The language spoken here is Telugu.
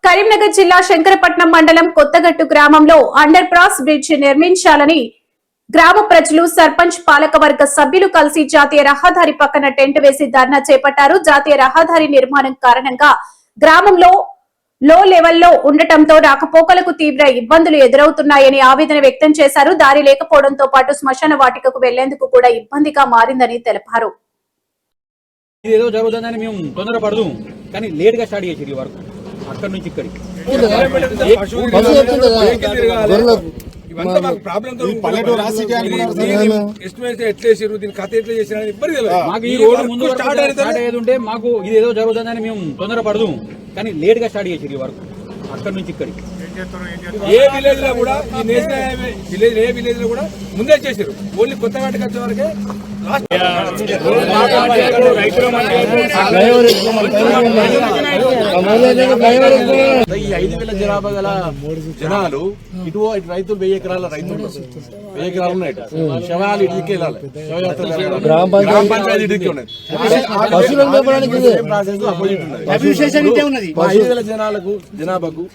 కరీంనగర్ జిల్లా శంకరపట్నం మండలం కొత్తగట్టు గ్రామంలో అండర్ పాస్ బ్రిడ్జ్ నిర్మించాలని గ్రామ ప్రజలు సర్పంచ్ పాలకవర్గ సభ్యులు కలిసి జాతీయ రహదారి పక్కన టెంట్ వేసి ధర్నా చేపట్టారు. జాతీయ రహదారి నిర్మాణం కారణంగా గ్రామంలో లో లెవెల్లో ఉండటంతో రాకపోకలకు తీవ్ర ఇబ్బందులు ఎదురవుతున్నాయని ఆవేదన వ్యక్తం చేశారు. దారి లేకపోవడంతో పాటు శ్మశాన వాటికకు వెళ్లేందుకు కూడా ఇబ్బందిగా మారిందని తెలిపారు. ఏదో జరుగుతుందని మేము తొందరపడదు కానీ లేట్ గా స్టార్ట్ చేసి వరకు అక్కడి నుంచి ఇక్కడికి మాకు ఇదేదో జరుగుతుందని మేము తొందరపడదు కానీ లేట్ గా స్టార్ట్ చేసి వరకు అక్కడి నుంచి ఇక్కడికి ఏ విలేజ్ లో కూడా ఈ నేషనల్ విలేజ్ ఏ విలేజ్ లో కూడా ముందే చేశారు. ఓన్లీ కొత్తగట్టుకు వచ్చే వరకే ఈ 5,000 జనాభా గల జనాలు ఇటు రైతులు 1000 ఎకరాల రైతులు 1000 ఎకరాలు ఉన్నాయి. శవాలు ఇటుకి వెళ్ళాలి, గ్రామ పంచాయతీ ఇటుకి ఉన్నాయి. 5,000 జనాభాకు